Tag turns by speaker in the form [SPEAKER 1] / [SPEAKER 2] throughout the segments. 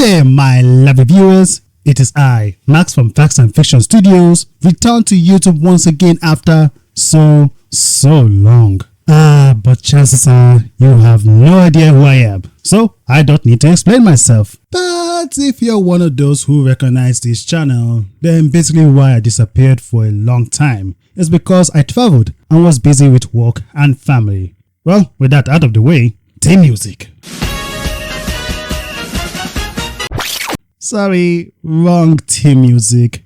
[SPEAKER 1] Good day, my lovely viewers. It is I, Max from Facts and Fiction Studios, returned to YouTube once again after so long. But chances are you have no idea who I am, so I don't need to explain myself. But if you're one of those who recognize this channel, then basically why I disappeared for a long time is because I traveled and was busy with work and family. Well, with that out of the way, theme music. Sorry, wrong theme music.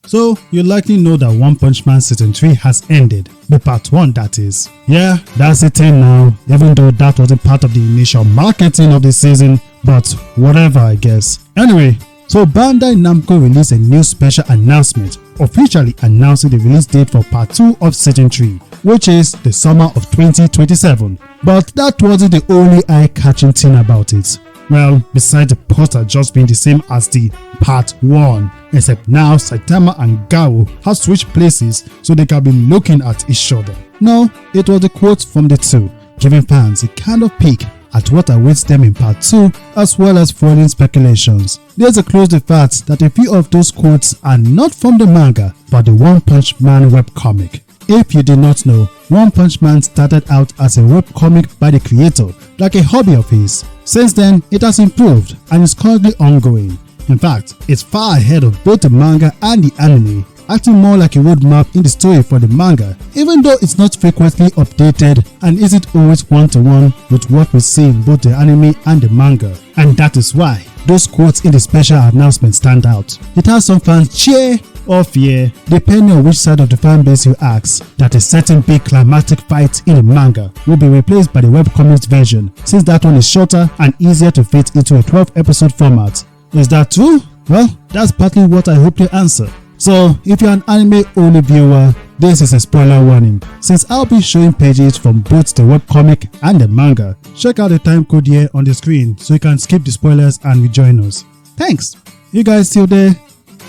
[SPEAKER 1] So, you likely know that One Punch Man Season 3 has ended, the part 1 that is. Yeah, that's the thing now, even though that wasn't part of the initial marketing of the season, but whatever I guess. Anyway, so Bandai Namco released a new special announcement, officially announcing the release date for part 2 of Season 3, which is the summer of 2027. But that wasn't the only eye-catching thing about it. Well, besides the poster just being the same as the part 1, except now Saitama and Garou have switched places so they can be looking at each other. No, it was the quotes from the two, giving fans a kind of peek at what awaits them in part 2 as well as following speculations. There's a close the fact that a few of those quotes are not from the manga but the One Punch Man webcomic. If you did not know, One Punch Man started out as a webcomic by the creator, like a hobby of his. Since then, it has improved and is currently ongoing. In fact, it's far ahead of both the manga and the anime, acting more like a roadmap in the story for the manga, even though it's not frequently updated and isn't always one-to-one with what we see in both the anime and the manga. And that is why those quotes in the special announcement stand out. It has some fans cheer or fear, depending on which side of the fan base you ask, that a certain big climactic fight in the manga will be replaced by the webcomics version, since that one is shorter and easier to fit into a 12-episode format. Is that true? Well, that's partly what I hope to answer. So, if you're an anime-only viewer, this is a spoiler warning, since I'll be showing pages from both the webcomic and the manga. Check out the timecode here on the screen so you can skip the spoilers and rejoin us. Thanks! You guys still there?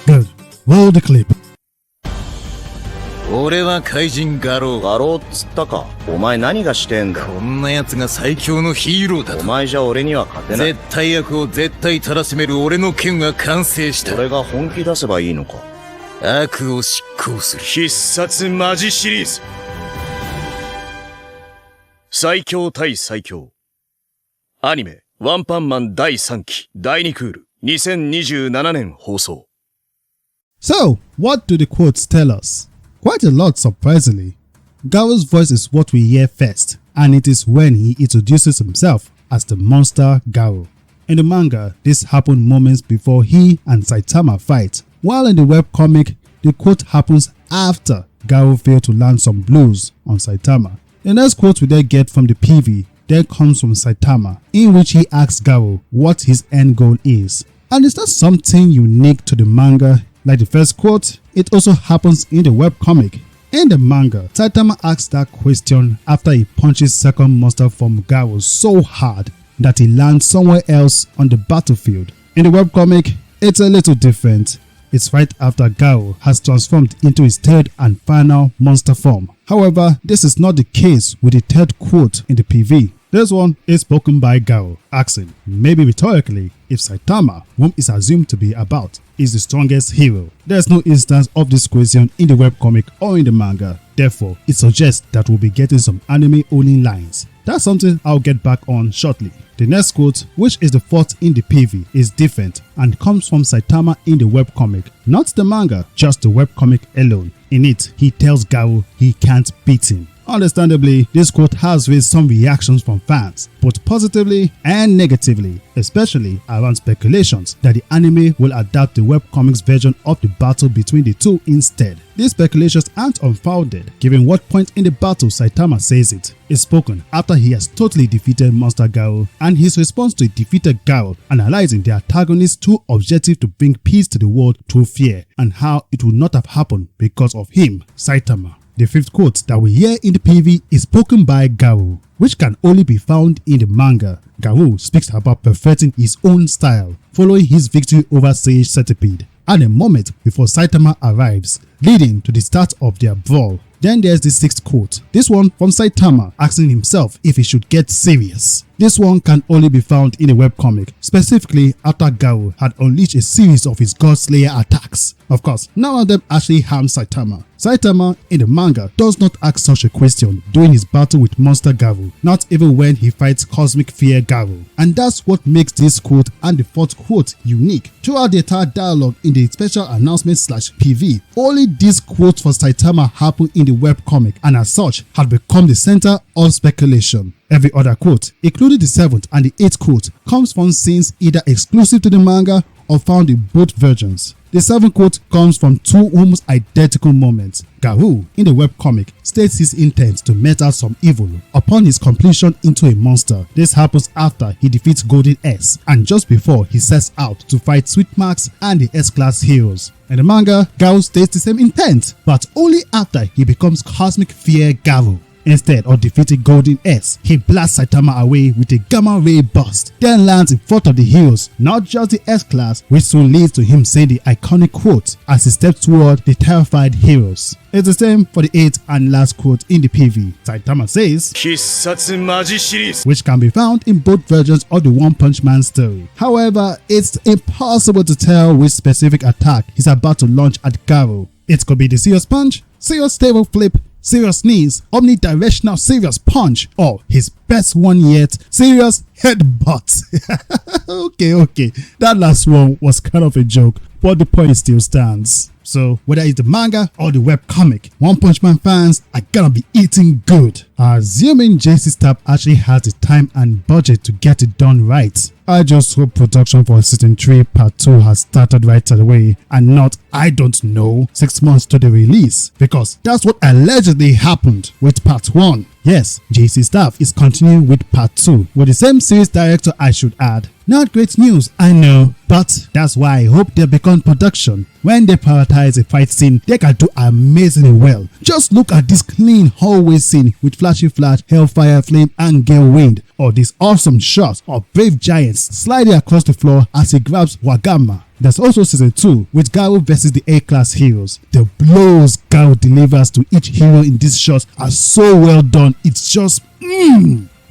[SPEAKER 1] Good. Roll the clip.
[SPEAKER 2] 俺は怪人ガロー。
[SPEAKER 3] ガローっつったか。お前何がしてんだ。
[SPEAKER 2] こんな奴が最強のヒーローだと。
[SPEAKER 3] お前じゃ俺には勝てない。
[SPEAKER 2] 絶対悪を絶対たらしめる俺の剣は完成した。
[SPEAKER 3] 俺が本気出せばいいのか。
[SPEAKER 2] 悪を執行する。
[SPEAKER 4] 必殺マジシリーズ。最強対最強。アニメ、ワンパンマン第3期、第2クール、2027年放送。
[SPEAKER 1] So, what do the quotes tell us? Quite a lot, surprisingly. Garou's voice is what we hear first, and it is when he introduces himself as the monster Garou. In the manga, this happened moments before he and Saitama fight, while in the webcomic, the quote happens after Garou failed to land some blows on Saitama. The next quote we then get from the PV then comes from Saitama, in which he asks Garou what his end goal is. And it's not something unique to the manga. Like the first quote, it also happens in the webcomic. In the manga, Saitama asks that question after he punches second monster form Garou so hard that he lands somewhere else on the battlefield. In the webcomic, it's a little different. It's right after Garou has transformed into his third and final monster form. However, this is not the case with the third quote in the PV. This one is spoken by Garou, asking, maybe rhetorically, if Saitama, whom is assumed to be about, is the strongest hero. There's no instance of this question in the webcomic or in the manga. Therefore, it suggests that we'll be getting some anime-only lines. That's something I'll get back on shortly. The next quote, which is the fourth in the PV, is different and comes from Saitama in the webcomic, not the manga, just the webcomic alone. In it, he tells Garou he can't beat him. Understandably, this quote has raised some reactions from fans, both positively and negatively, especially around speculations that the anime will adapt the webcomics version of the battle between the two instead. These speculations aren't unfounded, given what point in the battle Saitama says it. It's spoken after he has totally defeated Monster Garou, and his response to a defeated Garou, analyzing the antagonist's true objective to bring peace to the world through fear, and how it would not have happened because of him, Saitama. The fifth quote that we hear in the PV is spoken by Garou, which can only be found in the manga. Garou speaks about perfecting his own style, following his victory over Sage Centipede, and a moment before Saitama arrives, leading to the start of their brawl. Then there's the 6th quote, this one from Saitama asking himself if he should get serious. This one can only be found in a webcomic, specifically after Garou had unleashed a series of his Godslayer attacks. Of course, none of them actually harmed Saitama. Saitama in the manga does not ask such a question during his battle with Monster Garou, not even when he fights Cosmic Fear Garou. And that's what makes this quote and the 4th quote unique. Throughout the entire dialogue in the special announcement /PV, only these quotes for Saitama happened in the webcomic and as such had become the center of speculation. Every other quote, including the 7th and the 8th quote, comes from scenes either exclusive to the manga or found in both versions. The 7th quote comes from 2 almost identical moments. Garou, in the webcomic, states his intent to met out some evil upon his completion into a monster. This happens after he defeats Golden S and just before he sets out to fight Sweet Max and the S-Class heroes. In the manga, Garou states the same intent, but only after he becomes Cosmic Fear Garou. Instead of defeating Golden S, he blasts Saitama away with a Gamma Ray burst, then lands in front of the heroes, not just the S-Class, which soon leads to him saying the iconic quote as he steps toward the terrified heroes. It's the same for the 8th and last quote in the PV. Saitama says, which can be found in both versions of the One Punch Man story. However, it's impossible to tell which specific attack he's about to launch at Garou. It could be the Serious Punch, Serious Table Flip, Serious Knees, Omnidirectional Serious Punch, or his best one yet, Serious Headbutt. Okay, that last one was kind of a joke, but the point still stands. So whether it's the manga or the webcomic, One Punch Man fans are gonna be eating good. Assuming JC Staff actually has the time and budget to get it done right. I just hope production for Season 3 Part 2 has started right away and not, I don't know, 6 months to the release, because that's what allegedly happened with Part 1. Yes, JC Staff is continuing with Part 2 with the same series director, I should add. Not great news, I know, but that's why I hope they become production. When they prioritize a fight scene, they can do amazingly well. Just look at this clean hallway scene with Flashy Flash, Hellfire Flame and Gale Wind, or this awesome shot of Brave Giants sliding across the floor as he grabs Wagama. There's also Season 2 with Garou versus the A-Class heroes. The blows Garou delivers to each hero in this shot are so well done, it's just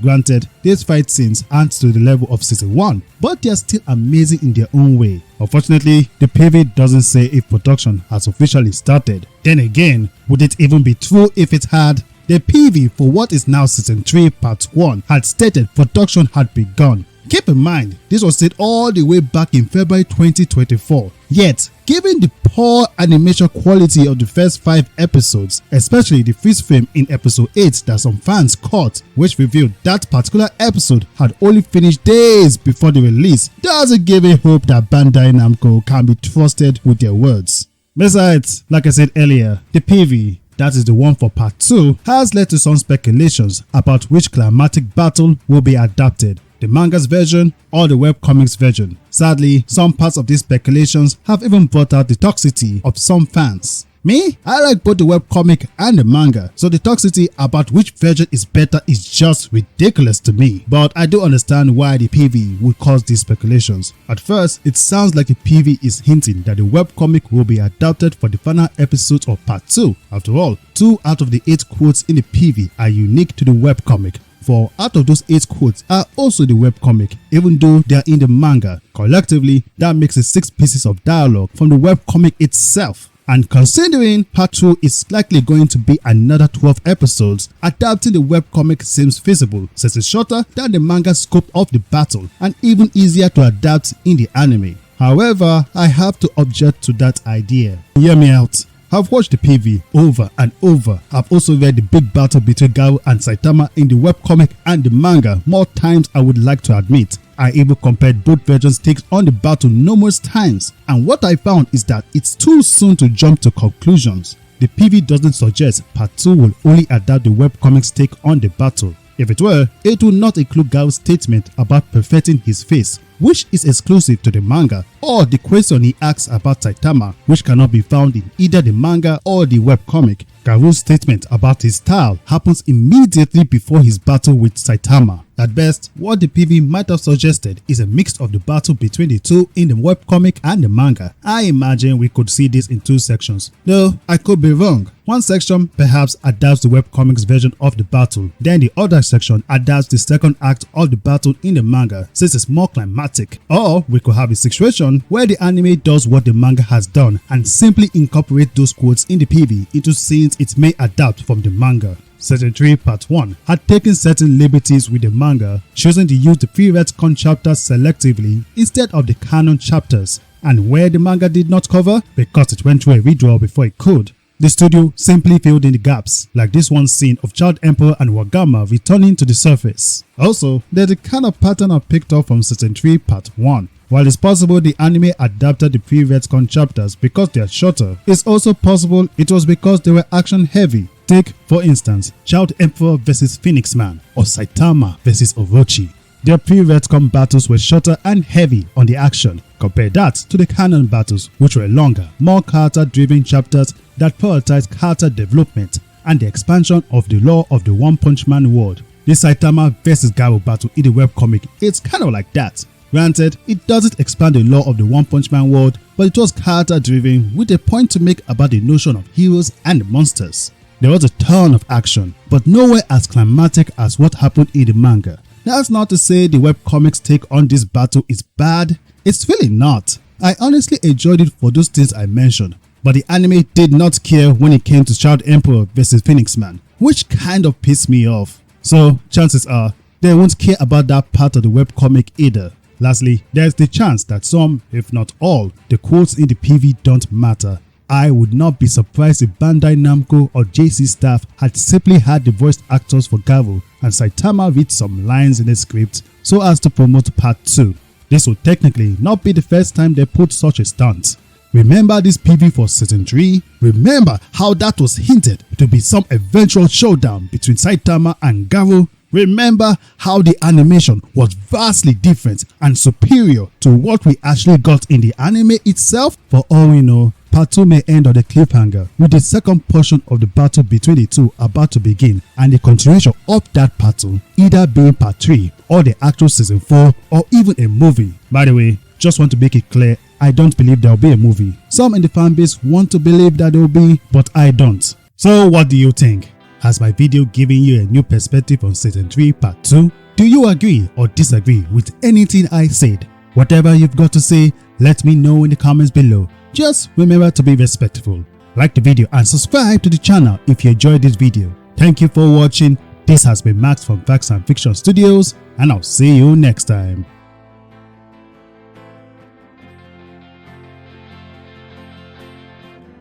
[SPEAKER 1] Granted, these fight scenes aren't to the level of Season 1, but they are still amazing in their own way. Unfortunately, the PV doesn't say if production has officially started. Then again, would it even be true if it had? The PV for what is now Season 3 Part 1 had stated production had begun. Keep in mind, this was said all the way back in February 2024. Yet, given the poor animation quality of the first 5 episodes, especially the freeze frame in episode 8 that some fans caught, which revealed that particular episode had only finished days before the release, doesn't give a hope that Bandai Namco can be trusted with their words. Besides, like I said earlier, the PV, that is the one for Part 2, has led to some speculations about which climatic battle will be adapted, the manga's version or the webcomics version. Sadly, some parts of these speculations have even brought out the toxicity of some fans. Me, I like both the webcomic and the manga, so the toxicity about which version is better is just ridiculous to me. But I do understand why the PV would cause these speculations. At first, it sounds like the PV is hinting that the webcomic will be adapted for the final episodes of Part 2. After all, 2 out of the 8 quotes in the PV are unique to the webcomic. 4 out of those 8 quotes are also the webcomic, even though they are in the manga. Collectively, that makes it 6 pieces of dialogue from the webcomic itself. And considering Part 2 is likely going to be another 12 episodes, adapting the webcomic seems feasible since it's shorter than the manga scope of the battle and even easier to adapt in the anime. However, I have to object to that idea. Hear me out. I've watched the PV over and over. I've also read the big battle between Garou and Saitama in the webcomic and the manga more times I would like to admit. I even compared both versions' takes on the battle numerous times, and what I found is that it's too soon to jump to conclusions. The PV doesn't suggest Part 2 will only adapt the webcomic's take on the battle. If it were, it would not include Garou's statement about perfecting his face, which is exclusive to the manga, or the question he asks about Saitama, which cannot be found in either the manga or the webcomic. Garou's statement about his style happens immediately before his battle with Saitama. At best, what the PV might have suggested is a mix of the battle between the two in the webcomic and the manga. I imagine we could see this in two sections, though I could be wrong. One section perhaps adapts the webcomic's version of the battle, then the other section adapts the second act of the battle in the manga since it's more climatic. Or we could have a situation where the anime does what the manga has done and simply incorporate those quotes in the PV into scenes it may adapt from the manga. Season 3 Part 1 had taken certain liberties with the manga, choosing to use the pre-retcon chapters selectively instead of the canon chapters, and where the manga did not cover because it went through a redraw before it could, the studio simply filled in the gaps, like this one scene of Child Emperor and Wagama returning to the surface. Also, there's the kind of pattern I picked up from Season 3 Part 1. While it's possible the anime adapted the pre-retcon chapters because they are shorter, it's also possible it was because they were action heavy. Take, for instance, Child Emperor vs Phoenix Man or Saitama vs Orochi. Their pre-retcon battles were shorter and heavy on the action. Compare that to the canon battles, which were longer, more character-driven chapters that prioritized character development and the expansion of the lore of the One Punch Man world. The Saitama vs Garou battle in the webcomic, it's kind of like that. Granted, it doesn't expand the lore of the One Punch Man world, but it was character-driven with a point to make about the notion of heroes and monsters. There was a ton of action, but nowhere as climatic as what happened in the manga. That's not to say the webcomic's take on this battle is bad, it's really not. I honestly enjoyed it for those things I mentioned, but the anime did not care when it came to Child Emperor vs Phoenix Man, which kind of pissed me off. So chances are, they won't care about that part of the webcomic either. Lastly, there's the chance that some, if not all, the quotes in the PV don't matter. I would not be surprised if Bandai Namco or JC staff had simply had the voiced actors for Garou and Saitama read some lines in the script so as to promote part 2. This would technically not be the first time they put such a stunt. Remember this PV for Season 3? Remember how that was hinted to be some eventual showdown between Saitama and Garou? Remember how the animation was vastly different and superior to what we actually got in the anime itself? For all we know, Part 2 may end on a cliffhanger with the second portion of the battle between the two about to begin and the continuation of that battle either being Part 3 or the actual Season 4 or even a movie. By the way, just want to make it clear, I don't believe there will be a movie. Some in the fanbase want to believe that there will be, but I don't. So what do you think? Has my video given you a new perspective on Season 3 Part 2? Do you agree or disagree with anything I said? Whatever you've got to say, let me know in the comments below. Just remember to be respectful. Like the video and subscribe to the channel if you enjoyed this video. Thank you for watching. This has been Max from Facts and Fiction Studios, and I'll see you next time.